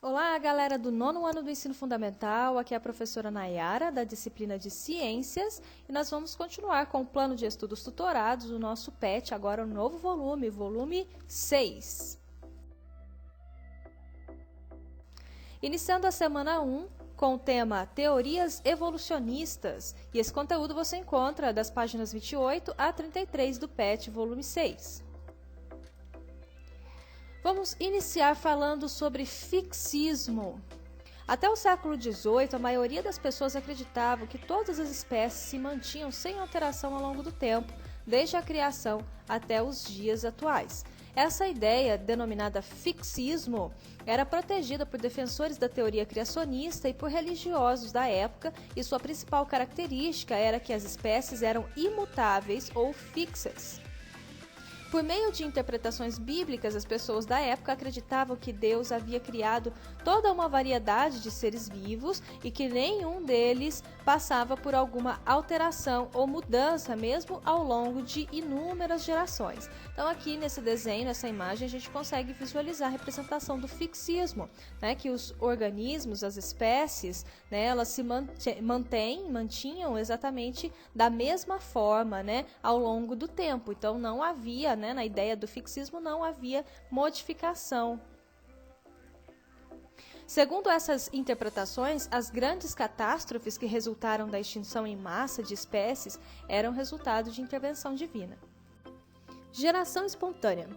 Olá, galera do 9º ano do Ensino Fundamental, aqui é a professora Nayara, da disciplina de Ciências, e nós vamos continuar com o plano de estudos tutorados, o nosso PET, agora o novo volume, volume 6. Iniciando a semana 1, com o tema Teorias Evolucionistas, e esse conteúdo você encontra das páginas 28 a 33 do PET, volume 6. Vamos iniciar falando sobre fixismo. Até o século XVIII, a maioria das pessoas acreditavam que todas as espécies se mantinham sem alteração ao longo do tempo, desde a criação até os dias atuais. Essa ideia, denominada fixismo, era protegida por defensores da teoria criacionista e por religiosos da época, e sua principal característica era que as espécies eram imutáveis ou fixas. Por meio de interpretações bíblicas, as pessoas da época acreditavam que Deus havia criado toda uma variedade de seres vivos e que nenhum deles passava por alguma alteração ou mudança, mesmo ao longo de inúmeras gerações. Então aqui nesse desenho, nessa imagem, a gente consegue visualizar a representação do fixismo, né, que os organismos, as espécies, né, elas se mantinham exatamente da mesma forma, né, ao longo do tempo. Então não havia, né, na ideia do fixismo, não havia modificação. Segundo essas interpretações, as grandes catástrofes que resultaram da extinção em massa de espécies eram resultado de intervenção divina. Geração espontânea.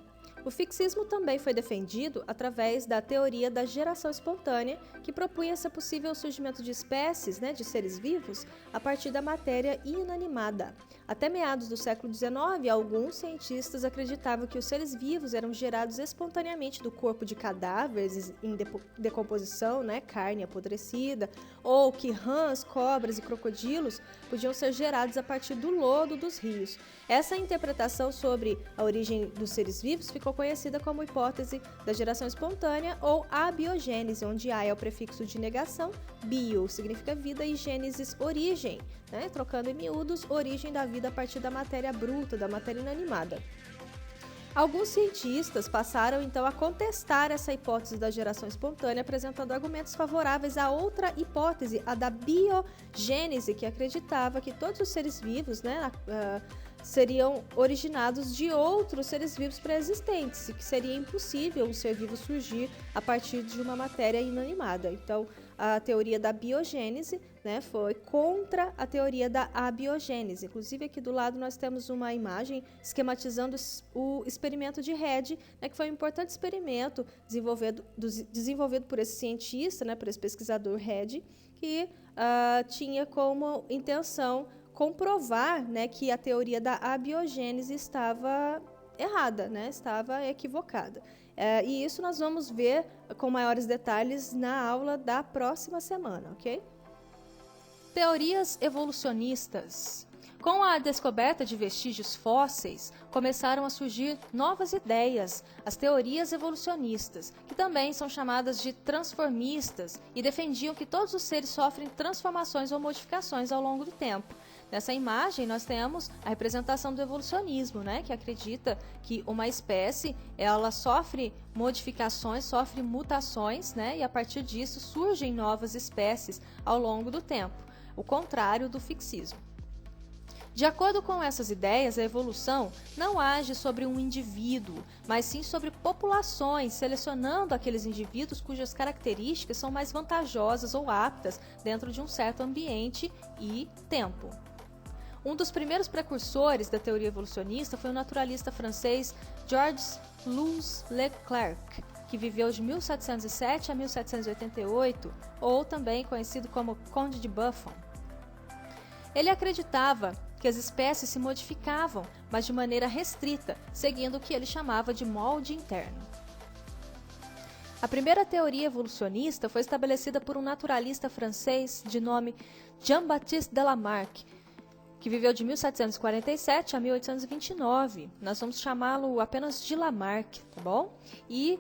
O fixismo também foi defendido através da teoria da geração espontânea, que propunha ser possível o surgimento de espécies, né, de seres vivos, a partir da matéria inanimada. Até meados do século XIX, alguns cientistas acreditavam que os seres vivos eram gerados espontaneamente do corpo de cadáveres em decomposição, né, carne apodrecida, ou que rãs, cobras e crocodilos podiam ser gerados a partir do lodo dos rios. Essa interpretação sobre a origem dos seres vivos ficou conhecida como hipótese da geração espontânea ou abiogênese, onde A é o prefixo de negação, bio significa vida e gênesis origem, né? Trocando em miúdos, origem da vida a partir da matéria bruta, da matéria inanimada. Alguns cientistas passaram então a contestar essa hipótese da geração espontânea, apresentando argumentos favoráveis a outra hipótese, a da biogênese, que acreditava que todos os seres vivos, né, seriam originados de outros seres vivos pré-existentes e que seria impossível um ser vivo surgir a partir de uma matéria inanimada. Então, a teoria da biogênese, né, foi contra a teoria da abiogênese. Inclusive, aqui do lado nós temos uma imagem esquematizando o experimento de Redd, né, que foi um importante experimento desenvolvido por esse cientista, né, por esse pesquisador Redd, que tinha como intenção comprovar, né, que a teoria da abiogênese estava errada, né, estava equivocada. E isso nós vamos ver com maiores detalhes na aula da próxima semana, ok? Teorias evolucionistas. Com a descoberta de vestígios fósseis, começaram a surgir novas ideias, as teorias evolucionistas, que também são chamadas de transformistas, e defendiam que todos os seres sofrem transformações ou modificações ao longo do tempo. Nessa imagem, nós temos a representação do evolucionismo, né, que acredita que uma espécie ela sofre modificações, sofre mutações, né, e a partir disso surgem novas espécies ao longo do tempo, o contrário do fixismo. De acordo com essas ideias, a evolução não age sobre um indivíduo, mas sim sobre populações, selecionando aqueles indivíduos cujas características são mais vantajosas ou aptas dentro de um certo ambiente e tempo. Um dos primeiros precursores da teoria evolucionista foi o naturalista francês Georges-Louis Leclerc, que viveu de 1707 a 1788, ou também conhecido como Conde de Buffon. Ele acreditava que as espécies se modificavam, mas de maneira restrita, seguindo o que ele chamava de molde interno. A primeira teoria evolucionista foi estabelecida por um naturalista francês de nome Jean-Baptiste Lamarck, que viveu de 1747 a 1829. Nós vamos chamá-lo apenas de Lamarck, tá bom? E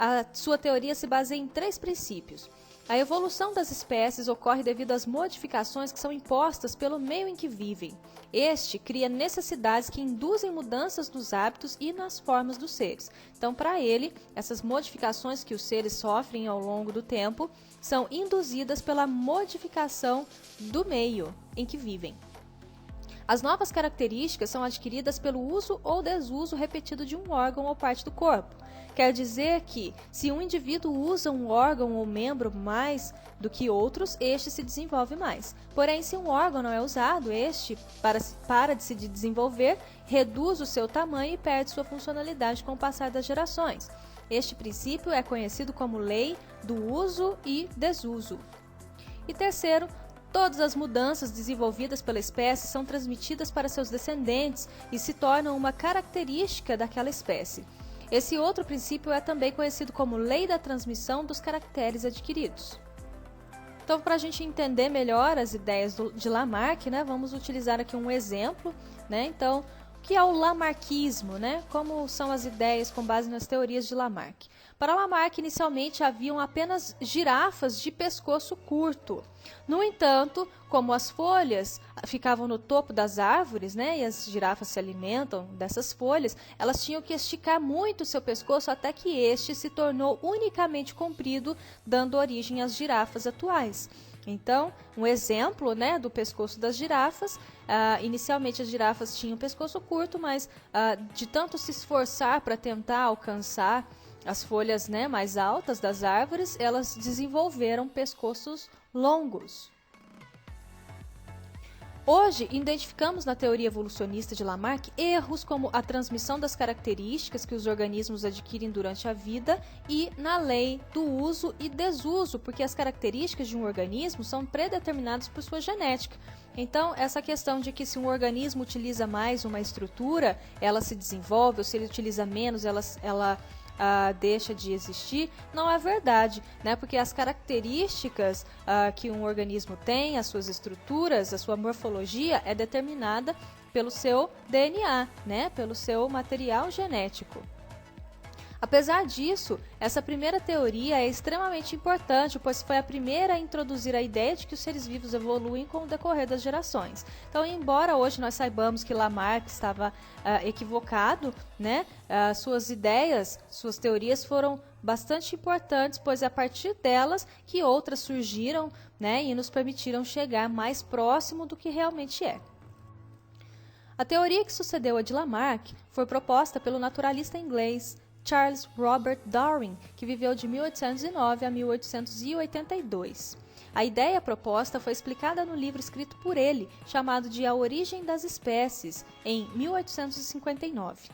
a sua teoria se baseia em 3 princípios. A evolução das espécies ocorre devido às modificações que são impostas pelo meio em que vivem. Este cria necessidades que induzem mudanças nos hábitos e nas formas dos seres. Então, para ele, essas modificações que os seres sofrem ao longo do tempo são induzidas pela modificação do meio em que vivem. As novas características são adquiridas pelo uso ou desuso repetido de um órgão ou parte do corpo. Quer dizer que, se um indivíduo usa um órgão ou membro mais do que outros, este se desenvolve mais. Porém, se um órgão não é usado, este, para de se desenvolver, reduz o seu tamanho e perde sua funcionalidade com o passar das gerações. Este princípio é conhecido como lei do uso e desuso. E terceiro, todas as mudanças desenvolvidas pela espécie são transmitidas para seus descendentes e se tornam uma característica daquela espécie. Esse outro princípio é também conhecido como lei da transmissão dos caracteres adquiridos. Então, para a gente entender melhor as ideias de Lamarck, né, vamos utilizar aqui um exemplo. Né? Então, o que é o lamarckismo? Né? Como são as ideias com base nas teorias de Lamarck? Para Lamarck, inicialmente haviam apenas girafas de pescoço curto. No entanto, como as folhas ficavam no topo das árvores, né, e as girafas se alimentam dessas folhas, elas tinham que esticar muito o seu pescoço até que este se tornou unicamente comprido, dando origem às girafas atuais. Então, um exemplo, né, do pescoço das girafas, inicialmente as girafas tinham pescoço curto, mas de tanto se esforçar para tentar alcançar as folhas, né, mais altas das árvores, elas desenvolveram pescoços longos. Hoje, identificamos na teoria evolucionista de Lamarck erros como a transmissão das características que os organismos adquirem durante a vida e na lei do uso e desuso, porque as características de um organismo são predeterminadas por sua genética. Então, essa questão de que se um organismo utiliza mais uma estrutura, ela se desenvolve, ou se ele utiliza menos, ela deixa de existir, não é verdade, né? Porque as características que um organismo tem, as suas estruturas, a sua morfologia é determinada pelo seu DNA, né? Pelo seu material genético. Apesar disso, essa primeira teoria é extremamente importante, pois foi a primeira a introduzir a ideia de que os seres vivos evoluem com o decorrer das gerações. Então, embora hoje nós saibamos que Lamarck estava equivocado, né, suas ideias, suas teorias foram bastante importantes, pois é a partir delas que outras surgiram, né, e nos permitiram chegar mais próximo do que realmente é. A teoria que sucedeu a de Lamarck foi proposta pelo naturalista inglês Charles Robert Darwin, que viveu de 1809 a 1882. A ideia proposta foi explicada no livro escrito por ele, chamado de A Origem das Espécies, em 1859.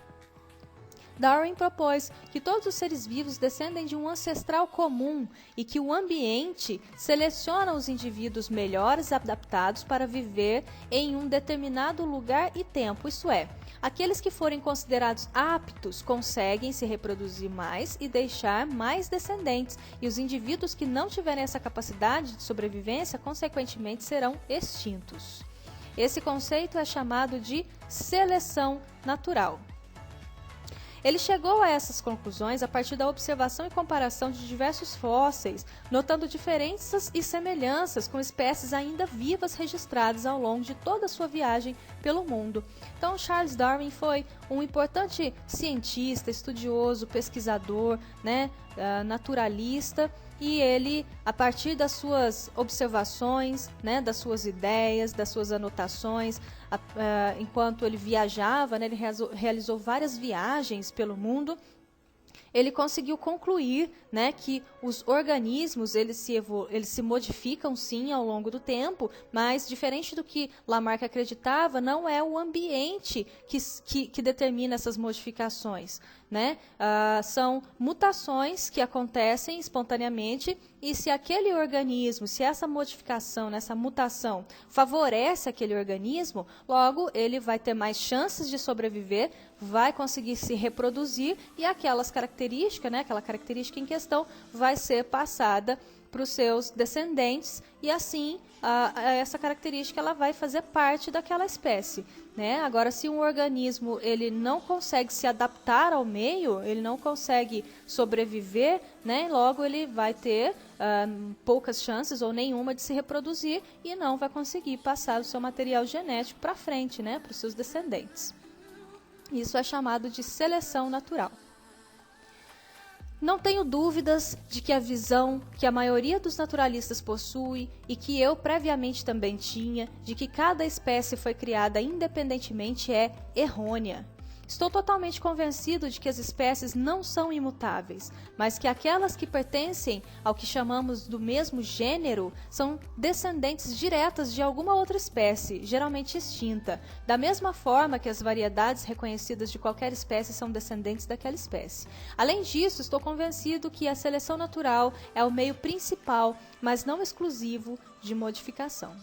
Darwin propôs que todos os seres vivos descendem de um ancestral comum e que o ambiente seleciona os indivíduos melhores adaptados para viver em um determinado lugar e tempo, isto é, aqueles que forem considerados aptos conseguem se reproduzir mais e deixar mais descendentes, e os indivíduos que não tiverem essa capacidade de sobrevivência, consequentemente, serão extintos. Esse conceito é chamado de seleção natural. Ele chegou a essas conclusões a partir da observação e comparação de diversos fósseis, notando diferenças e semelhanças com espécies ainda vivas registradas ao longo de toda a sua viagem pelo mundo. Então, Charles Darwin foi um importante cientista, estudioso, pesquisador, né, naturalista, e ele, a partir das suas observações, né, das suas ideias, das suas anotações, enquanto ele viajava, né, ele realizou várias viagens pelo mundo, ele conseguiu concluir, né, que os organismos eles se modificam sim ao longo do tempo, mas diferente do que Lamarck acreditava, não é o ambiente que determina essas modificações, né? São mutações que acontecem espontaneamente, e se aquele organismo, se essa modificação, essa mutação favorece aquele organismo, logo ele vai ter mais chances de sobreviver, vai conseguir se reproduzir, e aquelas características, né, aquela característica em questão vai ser passada para os seus descendentes, e assim essa característica ela vai fazer parte daquela espécie, né? Agora, se um organismo ele não consegue se adaptar ao meio, ele não consegue sobreviver, né? Logo ele vai ter poucas chances ou nenhuma de se reproduzir e não vai conseguir passar o seu material genético para frente, né? Para os seus descendentes. Isso é chamado de seleção natural. Não tenho dúvidas de que a visão que a maioria dos naturalistas possui e que eu previamente também tinha, de que cada espécie foi criada independentemente, é errônea. Estou totalmente convencido de que as espécies não são imutáveis, mas que aquelas que pertencem ao que chamamos do mesmo gênero são descendentes diretas de alguma outra espécie, geralmente extinta, da mesma forma que as variedades reconhecidas de qualquer espécie são descendentes daquela espécie. Além disso, estou convencido que a seleção natural é o meio principal, mas não exclusivo, de modificação.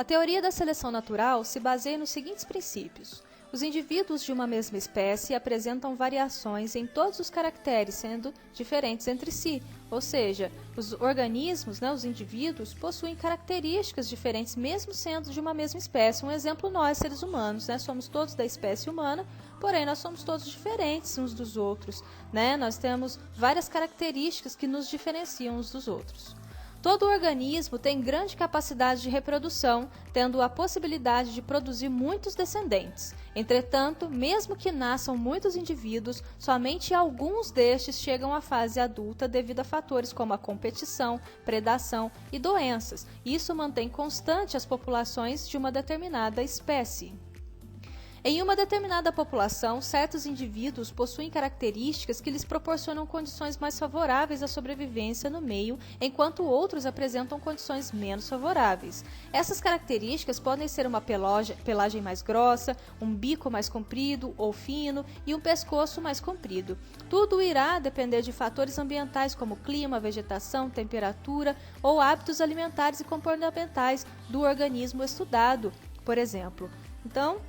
A teoria da seleção natural se baseia nos seguintes princípios. Os indivíduos de uma mesma espécie apresentam variações em todos os caracteres, sendo diferentes entre si. Ou seja, os organismos, os indivíduos, possuem características diferentes, mesmo sendo de uma mesma espécie. Um exemplo, nós, seres humanos, somos todos da espécie humana, porém nós somos todos diferentes uns dos outros. Nós temos várias características que nos diferenciam uns dos outros. Todo organismo tem grande capacidade de reprodução, tendo a possibilidade de produzir muitos descendentes. Entretanto, mesmo que nasçam muitos indivíduos, somente alguns destes chegam à fase adulta devido a fatores como a competição, predação e doenças. Isso mantém constante as populações de uma determinada espécie. Em uma determinada população, certos indivíduos possuem características que lhes proporcionam condições mais favoráveis à sobrevivência no meio, enquanto outros apresentam condições menos favoráveis. Essas características podem ser uma pelagem mais grossa, um bico mais comprido ou fino e um pescoço mais comprido. Tudo irá depender de fatores ambientais como clima, vegetação, temperatura ou hábitos alimentares e comportamentais do organismo estudado, por exemplo. Então,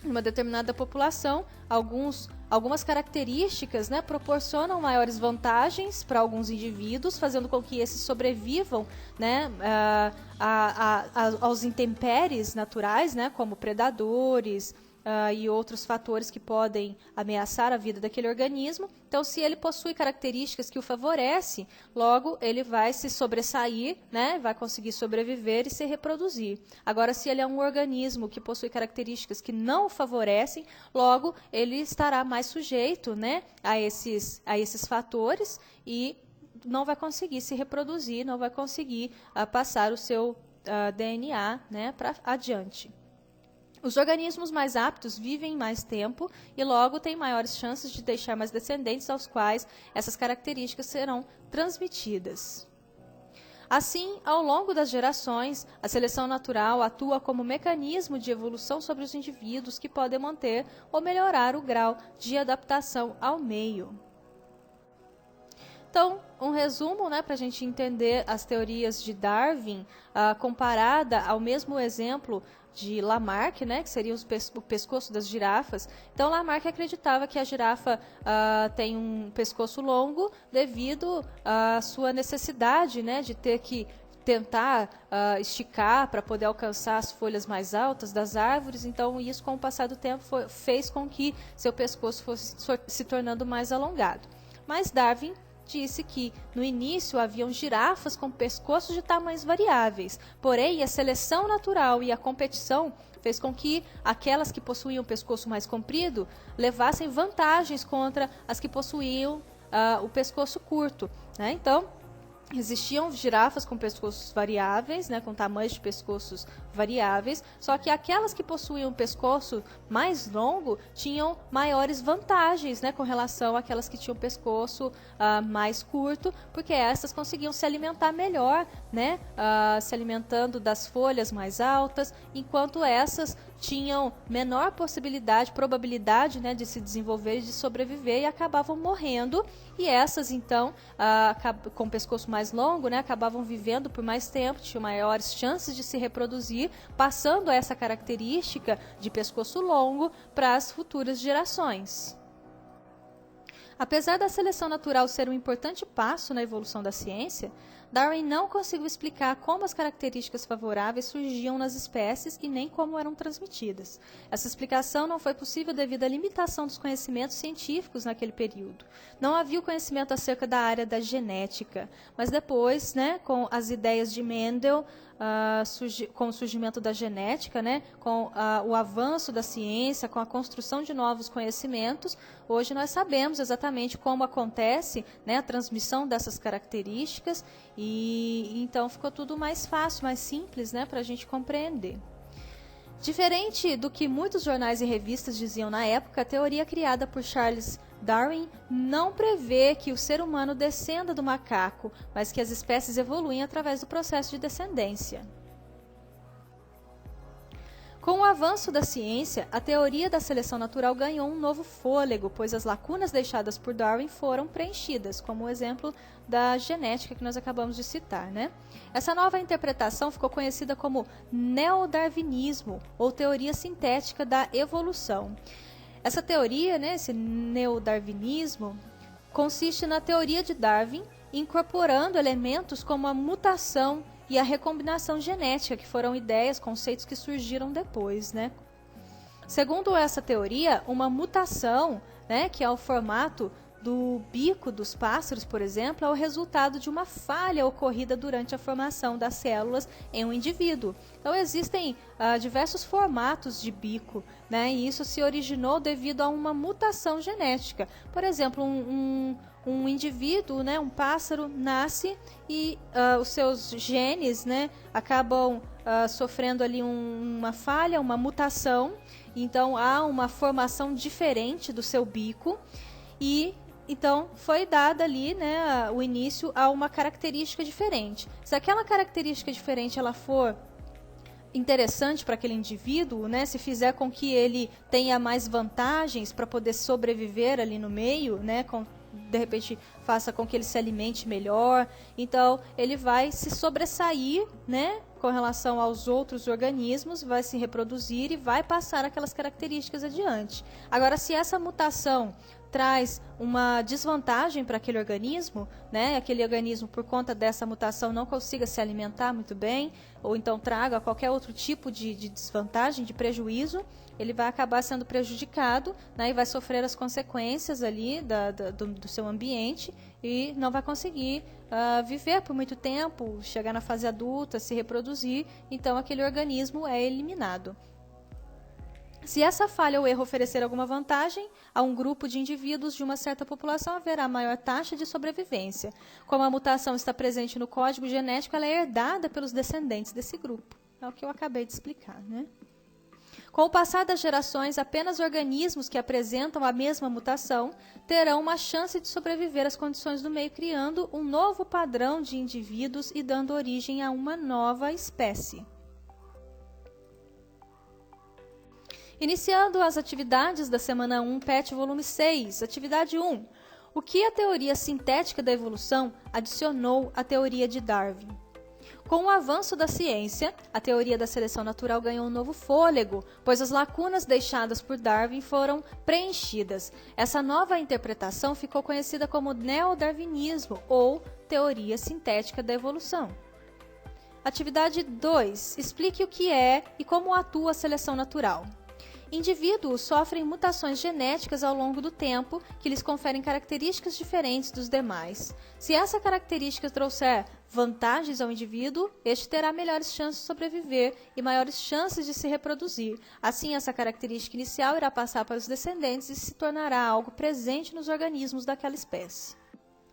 em uma determinada população, algumas características proporcionam maiores vantagens para alguns indivíduos, fazendo com que esses sobrevivam aos intempéries naturais, como predadores e outros fatores que podem ameaçar a vida daquele organismo. Então, se ele possui características que o favorecem, logo ele vai se sobressair, vai conseguir sobreviver e se reproduzir. Agora, se ele é um organismo que possui características que não o favorecem, logo ele estará mais sujeito a esses fatores e não vai conseguir se reproduzir, não vai conseguir passar o seu DNA para adiante. Os organismos mais aptos vivem mais tempo e logo têm maiores chances de deixar mais descendentes aos quais essas características serão transmitidas. Assim, ao longo das gerações, a seleção natural atua como mecanismo de evolução sobre os indivíduos que podem manter ou melhorar o grau de adaptação ao meio. Então, um resumo para a gente entender as teorias de Darwin, comparada ao mesmo exemplo de Lamarck, que seria o pescoço das girafas. Então, Lamarck acreditava que a girafa tem um pescoço longo devido à sua necessidade de ter que tentar esticar para poder alcançar as folhas mais altas das árvores. Então, isso, com o passar do tempo, fez com que seu pescoço fosse se tornando mais alongado. Mas Darwin disse que, no início, haviam girafas com pescoços de tamanhos variáveis, porém, a seleção natural e a competição fez com que aquelas que possuíam o pescoço mais comprido levassem vantagens contra as que possuíam o pescoço curto. Então, existiam girafas com pescoços variáveis, com tamanhos de pescoços variáveis, só que aquelas que possuíam um pescoço mais longo tinham maiores vantagens com relação àquelas que tinham pescoço mais curto, porque essas conseguiam se alimentar melhor, se alimentando das folhas mais altas, enquanto essas tinham menor probabilidade de se desenvolver e de sobreviver e acabavam morrendo. E essas, então, com o pescoço mais longo, acabavam vivendo por mais tempo, tinham maiores chances de se reproduzir, passando essa característica de pescoço longo para as futuras gerações. Apesar da seleção natural ser um importante passo na evolução da ciência, Darwin não conseguiu explicar como as características favoráveis surgiam nas espécies e nem como eram transmitidas. Essa explicação não foi possível devido à limitação dos conhecimentos científicos naquele período. Não havia o conhecimento acerca da área da genética, mas depois, com as ideias de Mendel, com o surgimento da genética, com o avanço da ciência, com a construção de novos conhecimentos, hoje nós sabemos exatamente como acontece a transmissão dessas características e então ficou tudo mais fácil, mais simples para a gente compreender. Diferente do que muitos jornais e revistas diziam na época, a teoria criada por Charles Darwin não prevê que o ser humano descenda do macaco, mas que as espécies evoluem através do processo de descendência. Com o avanço da ciência, a teoria da seleção natural ganhou um novo fôlego, pois as lacunas deixadas por Darwin foram preenchidas, como o exemplo da genética que nós acabamos de citar, Essa nova interpretação ficou conhecida como neodarwinismo, ou teoria sintética da evolução. Essa teoria, esse neodarwinismo, consiste na teoria de Darwin, incorporando elementos como a mutação e a recombinação genética, que foram ideias, conceitos que surgiram depois, Segundo essa teoria, uma mutação, que é o formato do bico dos pássaros, por exemplo, é o resultado de uma falha ocorrida durante a formação das células em um indivíduo. Então, existem diversos formatos de bico, e isso se originou devido a uma mutação genética. Por exemplo, um indivíduo, um pássaro, nasce e os seus genes acabam sofrendo ali uma falha, uma mutação. Então, há uma formação diferente do seu bico e então foi dada ali o início a uma característica diferente. Se aquela característica diferente ela for interessante para aquele indivíduo, se fizer com que ele tenha mais vantagens para poder sobreviver ali no meio, de repente faça com que ele se alimente melhor, então ele vai se sobressair, com relação aos outros organismos, vai se reproduzir e vai passar aquelas características adiante. Agora, se essa mutação traz uma desvantagem para aquele organismo, aquele organismo por conta dessa mutação não consiga se alimentar muito bem, ou então traga qualquer outro tipo de desvantagem, de prejuízo, ele vai acabar sendo prejudicado, e vai sofrer as consequências ali do seu ambiente e não vai conseguir viver por muito tempo, chegar na fase adulta, se reproduzir, então aquele organismo é eliminado. Se essa falha ou erro oferecer alguma vantagem a um grupo de indivíduos de uma certa população, haverá maior taxa de sobrevivência. Como a mutação está presente no código genético, ela é herdada pelos descendentes desse grupo. É o que eu acabei de explicar, Com o passar das gerações, apenas organismos que apresentam a mesma mutação terão uma chance de sobreviver às condições do meio, criando um novo padrão de indivíduos e dando origem a uma nova espécie. Iniciando as atividades da semana 1, PET volume 6, atividade 1. O que a teoria sintética da evolução adicionou à teoria de Darwin? Com o avanço da ciência, a teoria da seleção natural ganhou um novo fôlego, pois as lacunas deixadas por Darwin foram preenchidas. Essa nova interpretação ficou conhecida como neodarwinismo ou teoria sintética da evolução. Atividade 2. Explique o que é e como atua a seleção natural. Indivíduos sofrem mutações genéticas ao longo do tempo que lhes conferem características diferentes dos demais. Se essa característica trouxer vantagens ao indivíduo, este terá melhores chances de sobreviver e maiores chances de se reproduzir. Assim, essa característica inicial irá passar para os descendentes e se tornará algo presente nos organismos daquela espécie.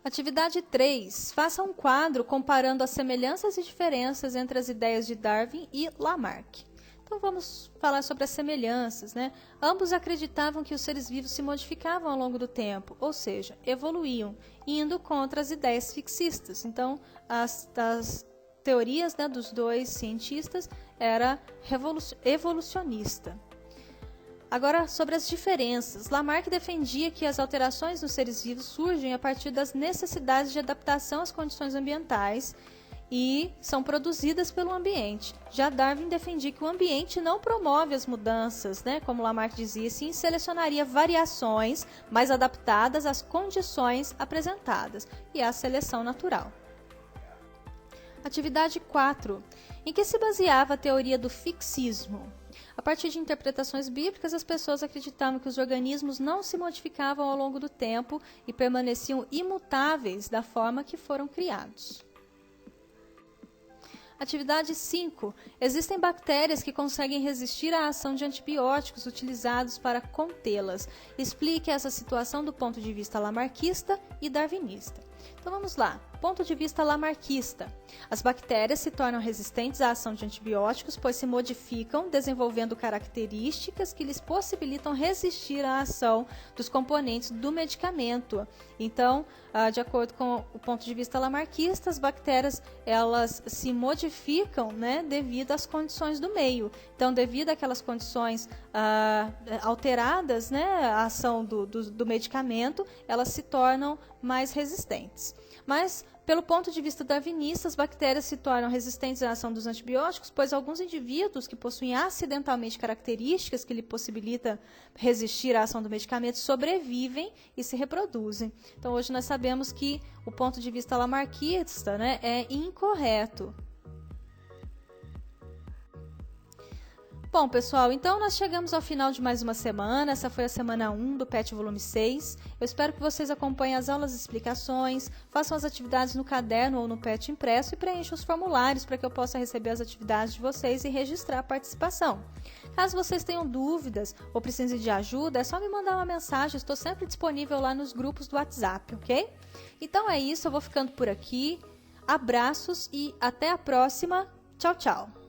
Atividade 3. Faça um quadro comparando as semelhanças e diferenças entre as ideias de Darwin e Lamarck. Então vamos falar sobre as semelhanças, Ambos acreditavam que os seres vivos se modificavam ao longo do tempo, ou seja, evoluíam, indo contra as ideias fixistas. Então, as teorias dos dois cientistas era evolucionista. Agora, sobre as diferenças. Lamarck defendia que as alterações nos seres vivos surgem a partir das necessidades de adaptação às condições ambientais e são produzidas pelo ambiente. Já Darwin defendia que o ambiente não promove as mudanças, né? Como Lamarck dizia, sim selecionaria variações mais adaptadas às condições apresentadas e à seleção natural. Atividade 4. Em que se baseava a teoria do fixismo? A partir de interpretações bíblicas, as pessoas acreditavam que os organismos não se modificavam ao longo do tempo e permaneciam imutáveis da forma que foram criados. Atividade 5. Existem bactérias que conseguem resistir à ação de antibióticos utilizados para contê-las. Explique essa situação do ponto de vista lamarquista e darwinista. Então vamos lá. Ponto de vista lamarquista. As bactérias se tornam resistentes à ação de antibióticos, pois se modificam, desenvolvendo características que lhes possibilitam resistir à ação dos componentes do medicamento. Então, de acordo com o ponto de vista lamarquista, as bactérias elas se modificam, né, devido às condições do meio. Então, devido àquelas condições alteradas, né, a ação do medicamento, elas se tornam mais resistentes. Mas, pelo ponto de vista darwinista, as bactérias se tornam resistentes à ação dos antibióticos, pois alguns indivíduos que possuem acidentalmente características que lhe possibilitam resistir à ação do medicamento sobrevivem e se reproduzem. Então, hoje nós sabemos que o ponto de vista lamarquista, né, é incorreto. Bom, pessoal, então nós chegamos ao final de mais uma semana. Essa foi a semana 1 do PET volume 6. Eu espero que vocês acompanhem as aulas e explicações, façam as atividades no caderno ou no PET impresso e preencham os formulários para que eu possa receber as atividades de vocês e registrar a participação. Caso vocês tenham dúvidas ou precisem de ajuda, é só me mandar uma mensagem, estou sempre disponível lá nos grupos do WhatsApp, ok? Então é isso, eu vou ficando por aqui. Abraços e até a próxima. Tchau, tchau!